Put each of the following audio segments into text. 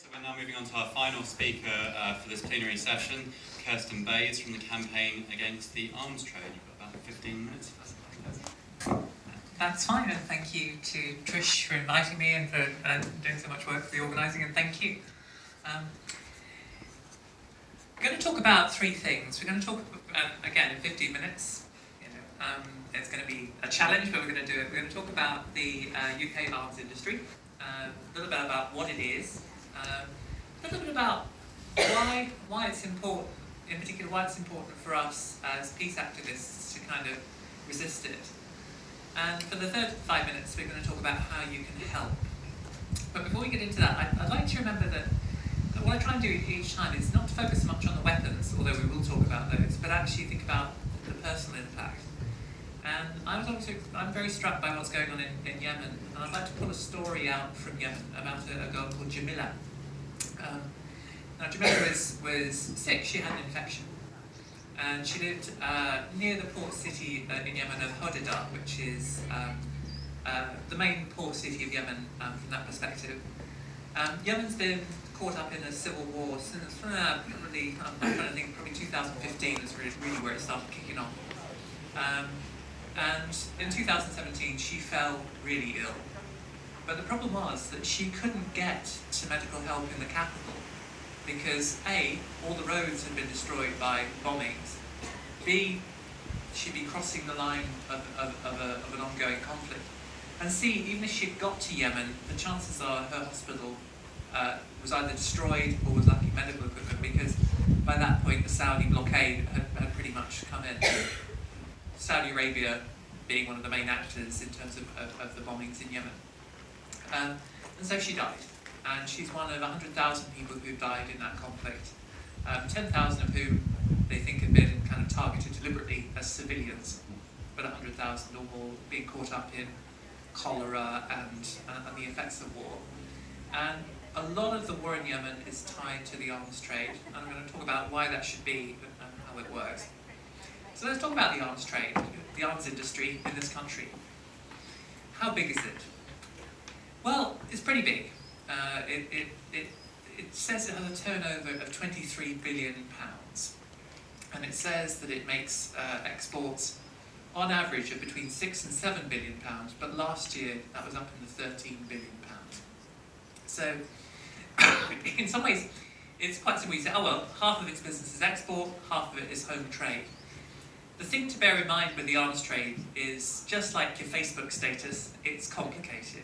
So we're now moving on to our final speaker for this plenary session, Kirsten Bays from the Campaign Against the Arms Trade. You've got about 15 minutes. That's fine, and thank you to Trish for inviting me and for doing so much work for the organising, and thank you. We're going to talk about three things. We're going to talk, again, in 15 minutes. It's going to be a challenge, but we're going to do it. We're going to talk about the UK arms industry, a little bit about what it is, a little bit about why it's important, in particular why it's important for us as peace activists to kind of resist it. And for the third 5 minutes, we're going to talk about how you can help. But before we get into that, I'd like to remember that what I try and do each time is not to focus so much on the weapons, although we will talk about those, but actually think about the personal impact. And I'm very struck by what's going on in Yemen, and I'd like to pull a story out from Yemen about a girl called Jamila. Now Jamila was sick. She had an infection. And she lived near the port city in Yemen of Hodeidah, which is the main port city of Yemen from that perspective. Yemen's been caught up in a civil war since probably, I'm trying to think, probably 2015 is really where it started kicking off. And in 2017 she fell really ill. But the problem was that she couldn't get to medical help in the capital because A, all the roads had been destroyed by bombings, B, she'd be crossing the line of an ongoing conflict, and C, even if she'd got to Yemen, the chances are her hospital was either destroyed or was lacking medical equipment because by that point the Saudi blockade had pretty much come in. Saudi Arabia being one of the main actors in terms of the bombings in Yemen. And so she died. And she's one of 100,000 people who died in that conflict, 10,000 of whom they think have been kind of targeted deliberately as civilians, but 100,000 or more being caught up in cholera and the effects of war. And a lot of the war in Yemen is tied to the arms trade, and I'm going to talk about why that should be and how it works. So let's talk about the arms trade, the arms industry in this country. How big is it? Well, it's pretty big. It says it has a turnover of £23 billion, and it says that it makes exports on average of between £6 and £7 billion, but last year that was up in the £13 billion. So, in some ways, it's quite simple. You say, oh well, half of its business is export, half of it is home trade. The thing to bear in mind with the arms trade is, just like your Facebook status, it's complicated.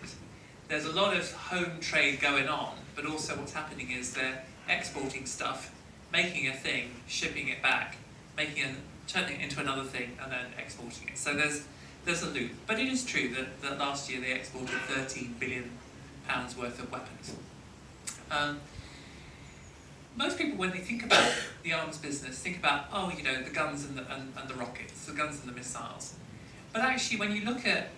There's a lot of home trade going on, but also what's happening is they're exporting stuff, making a thing, shipping it back, turning it into another thing, and then exporting it. So there's a loop. But it is true that last year they exported £13 billion worth of weapons. Most people, when they think about the arms business, think about, the guns and the rockets, the guns and the missiles. But actually, when you look at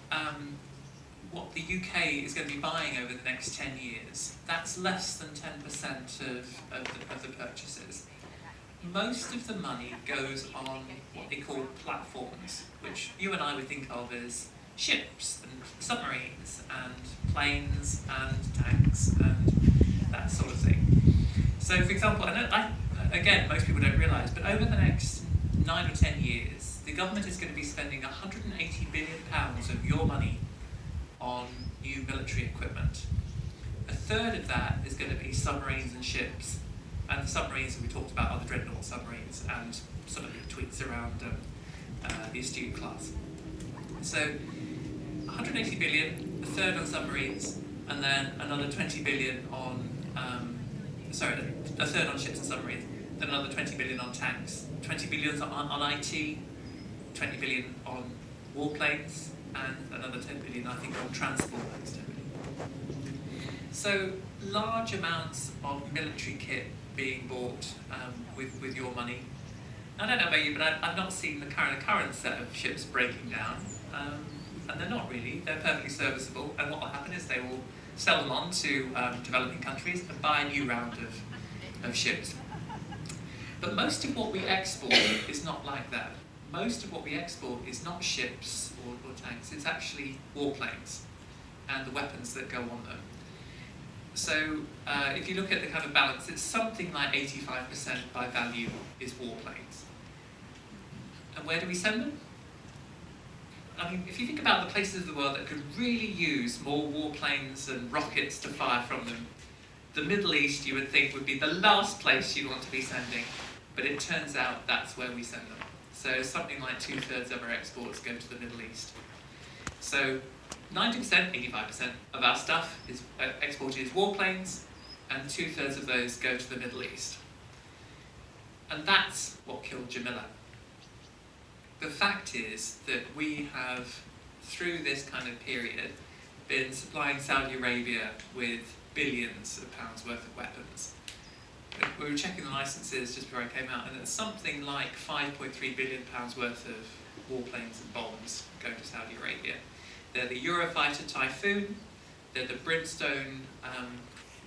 what the UK is going to be buying over the next 10 years, that's less than 10% of the purchases. Most of the money goes on what they call platforms, which you and I would think of as ships and submarines and planes and tanks and that sort of thing. So, for example, again, most people don't realise, but over the next 9 or 10 years, the government is going to be spending £180 billion of your money on new military equipment. A third of that is going to be submarines and ships. And the submarines that we talked about are the dreadnought submarines and some of the tweets around the Astute class. So 180 billion, a third on submarines, and then another 20 billion on, a third on ships and submarines, then another 20 billion on tanks, 20 billion on IT, 20 billion on warplanes, and another 10 billion, I think, on transport. So large amounts of military kit being bought with your money. I don't know about you, but I've not seen the current set of ships breaking down, and they're not really. They're perfectly serviceable, and what will happen is they will sell them on to developing countries and buy a new round of ships. But most of what we export is not like that. Most of what we export is not ships or tanks, it's actually warplanes and the weapons that go on them. So if you look at the kind of balance, it's something like 85% by value is warplanes. And where do we send them? I mean, if you think about the places of the world that could really use more warplanes and rockets to fire from them, the Middle East, you would think, would be the last place you'd want to be sending, but it turns out that's where we send them. So something like 2/3 of our exports go to the Middle East. So 90%, 85% of our stuff is exported as warplanes, and 2/3 of those go to the Middle East. And that's what killed Jamila. The fact is that we have, through this kind of period, been supplying Saudi Arabia with billions of pounds worth of weapons. We were checking the licenses just before I came out, and it's something like £5.3 billion worth of warplanes and bombs going to Saudi Arabia. They're the Eurofighter Typhoon, they're the Brimstone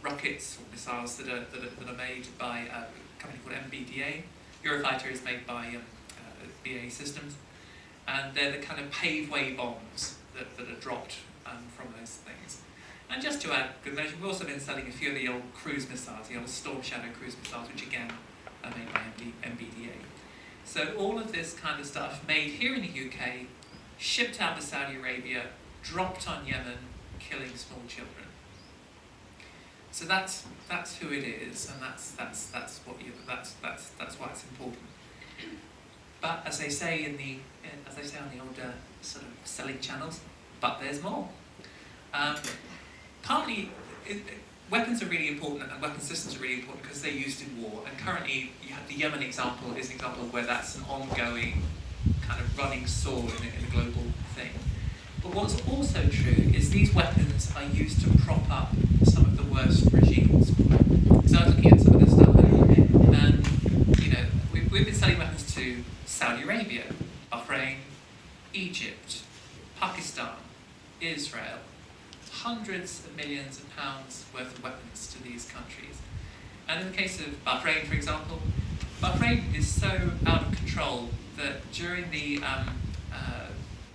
rockets or missiles that are made by a company called MBDA. Eurofighter is made by BAE Systems, and they're the kind of paveway bombs that are dropped from those things. And just to add good measure, we've also been selling a few of the old cruise missiles, the old Storm Shadow cruise missiles, which again are made by MBDA. So all of this kind of stuff made here in the UK, shipped out to Saudi Arabia, dropped on Yemen, killing small children. So that's who it is, and that's why it's important. But as they say on the older sort of selling channels, but there's more. Partly, weapons are really important, and weapon systems are really important because they're used in war. And currently, you have the Yemen example is an example where that's an ongoing kind of running sword in a global thing. But what's also true is these weapons are used to prop up some of the worst regimes. So I was looking at some of this stuff, and we've been selling weapons to Saudi Arabia, Bahrain, Egypt, Pakistan, Israel, hundreds of millions of pounds worth of weapons to these countries. And in the case of Bahrain, for example, Bahrain is so out of control that during the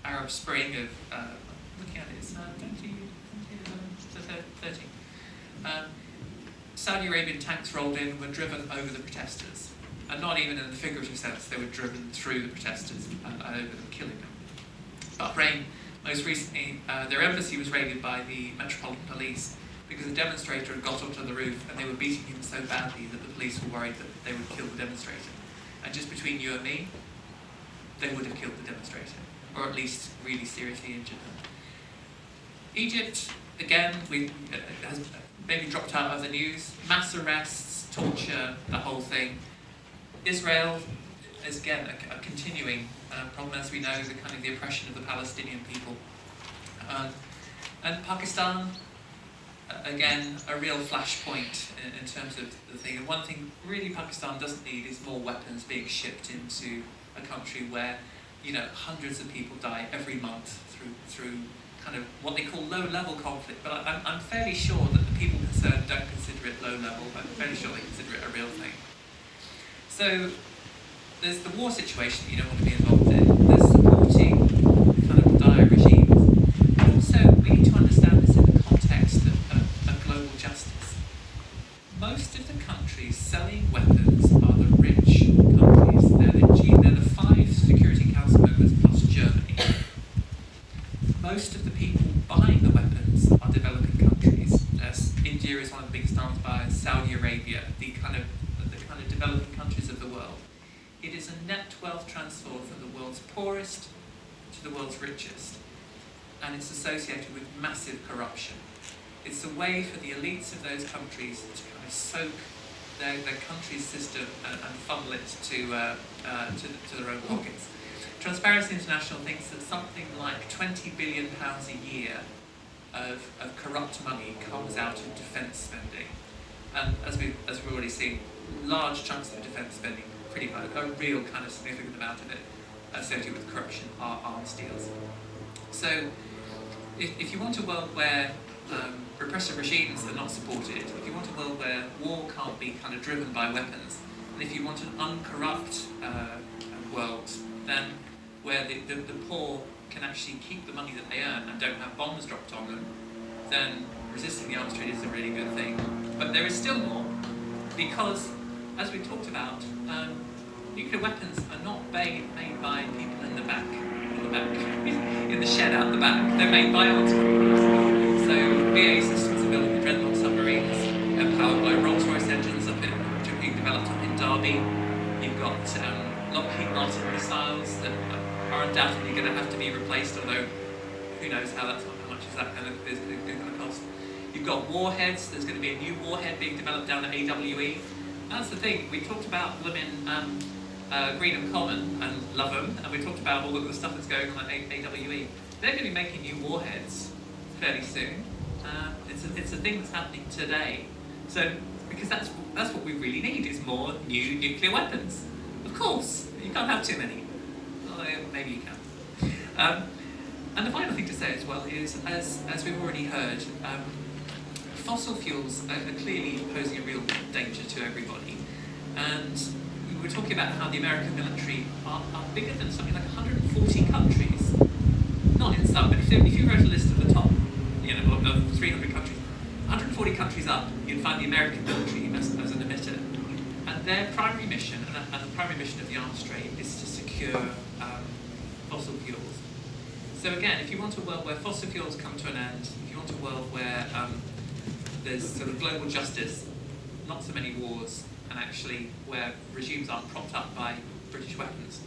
Arab Spring of, looking at it, it's 2013, Saudi Arabian tanks rolled in, were driven over the protesters. And not even in the figurative sense, they were driven through the protesters and over them, killing them. Bahrain, most recently, their embassy was raided by the Metropolitan Police because a demonstrator had got onto the roof and they were beating him so badly that the police were worried that they would kill the demonstrator. And just between you and me, they would have killed the demonstrator, or at least really seriously injured them. Egypt, again, has maybe dropped out of the news. Mass arrests, torture, the whole thing. Israel is again a continuing problem, as we know, the kind of the oppression of the Palestinian people. And Pakistan, again, a real flashpoint in terms of the thing. And one thing really Pakistan doesn't need is more weapons being shipped into a country where, hundreds of people die every month through kind of what they call low-level conflict. But I'm fairly sure that the people concerned don't consider it low-level. I'm fairly sure they consider it a real thing. So there's the war situation that you don't want to be involved in. There's supporting kind of dire regimes. But also, we need to understand this in the context of global justice. Most of the countries selling weapons are the rich countries. They're the 5 Security Council members plus Germany. Most of the people buying the weapons are developing countries. India is one of the biggest arms buyers, Saudi Arabia, the kind of developing countries of the world. It is a net wealth transfer from the world's poorest to the world's richest, and it's associated with massive corruption. It's a way for the elites of those countries to kind of soak their country's system and funnel it to their own pockets. Transparency International thinks that something like £20 billion a year of corrupt money comes out of defence spending. And as we've already seen, large chunks of defence spending, pretty much a real kind of significant amount of it associated with corruption, are arms deals. So if you want a world where repressive regimes are not supported, if you want a world where war can't be kind of driven by weapons, and if you want an uncorrupt world, then where the poor can actually keep the money that they earn and don't have bombs dropped on them, then resisting the arms trade is a really good thing. But there is still more, because, as we talked about, nuclear weapons are not made by people in the back, in the shed out the back. They're made by arms companies. So BAE Systems are building the Dreadnought submarines. They're powered by Rolls-Royce engines which are being developed up in Derby. You've got Lockheed Martin missiles that are undoubtedly going to have to be replaced, although who knows how much is that going to cost. You've got warheads. There's going to be a new warhead being developed down at AWE. That's the thing. We talked about them in Greenham Common and love them, and we talked about all of the stuff that's going on at AWE. They're going to be making new warheads fairly soon. It's a thing that's happening today. So, because that's what we really need, is more new nuclear weapons. Of course, you can't have too many. Although maybe you can. And the final thing to say as well is, as we've already heard, fossil fuels are clearly posing a real danger to everybody. And we were talking about how the American military are bigger than something like 140 countries. Not in some, but if you wrote a list of the top, of 300 countries, 140 countries up, you'd find the American military as an emitter. And their primary mission, and the primary mission of the arms trade, is to secure fossil fuels. So again, if you want a world where fossil fuels come to an end, if you want a world where there's sort of global justice, not so many wars, and actually where regimes aren't propped up by British weapons,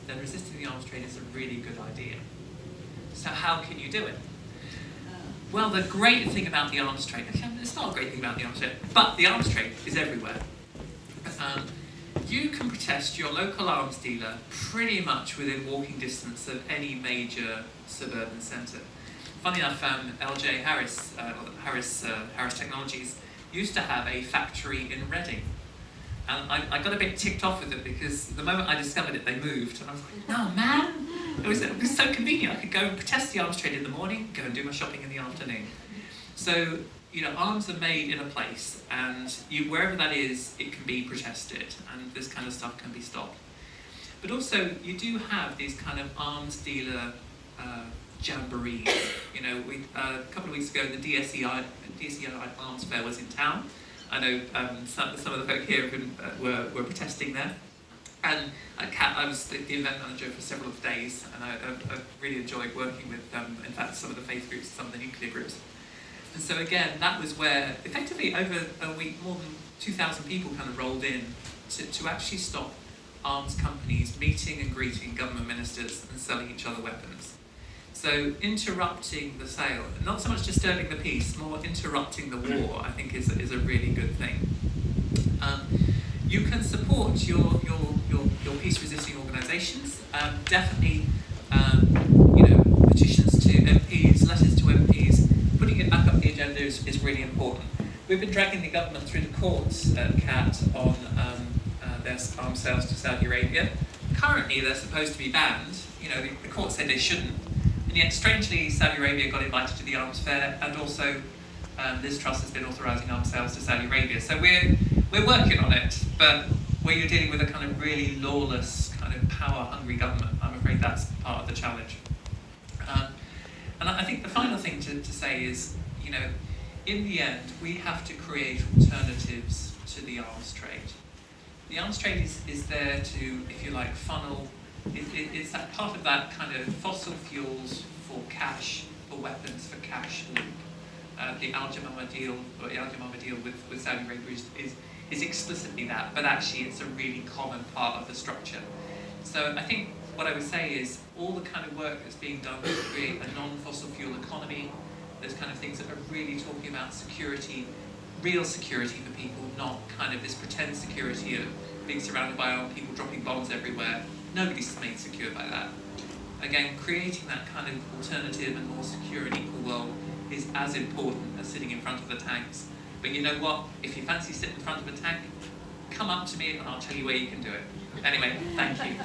then resisting the arms trade is a really good idea. So how can you do it? Well, the great thing about the arms trade, it's not a great thing about the arms trade, but the arms trade is everywhere. You can protest your local arms dealer pretty much within walking distance of any major suburban centre. Funny enough, LJ Harris Technologies used to have a factory in Reading. And I got a bit ticked off with it because the moment I discovered it, they moved. And I was like, no, man! It was so convenient. I could go and protest the arms trade in the morning, go and do my shopping in the afternoon. So, arms are made in a place, and wherever that is, it can be protested, and this kind of stuff can be stopped. But also, you do have these kind of arms dealer jamborees. A couple of weeks ago, the DSEI Arms Fair was in town. I know some of the folk here were protesting there. And I was the event manager for several of the days, and I really enjoyed working with, in fact, some of the faith groups, some of the nuclear groups. And so again, that was where, effectively over a week, more than 2,000 people kind of rolled in to actually stop arms companies meeting and greeting government ministers and selling each other weapons. So interrupting the sale, not so much disturbing the peace, more interrupting the war, I think is a really good thing. You can support your peace-resisting organisations. Definitely, petitions to MPs, letters to MPs, putting it back up the agenda is really important. We've been dragging the government through the courts at CAT on their arms sales to Saudi Arabia. Currently, they're supposed to be banned. The court said they shouldn't. And yet, strangely, Saudi Arabia got invited to the arms fair, and also Liz Truss has been authorising arms sales to Saudi Arabia. So we're working on it, but where you're dealing with a kind of really lawless, kind of power-hungry government, I'm afraid that's part of the challenge. And I think the final thing to say is, in the end, we have to create alternatives to the arms trade. The arms trade is there to, if you like, funnel. It's that part of that kind of fossil fuels for cash, for weapons for cash loop. The Al Jamama deal, or the Al Jamama deal with Saudi Arabia is explicitly that, but actually it's a really common part of the structure. So I think what I would say is all the kind of work that's being done to create a non-fossil fuel economy, those kind of things that are really talking about security, real security for people, not kind of this pretend security of being surrounded by armed people dropping bombs everywhere. Nobody's made secure by that. Again, creating that kind of alternative and more secure and equal world is as important as sitting in front of the tanks. But you know what? If you fancy sitting in front of a tank, come up to me and I'll tell you where you can do it. Anyway, thank you.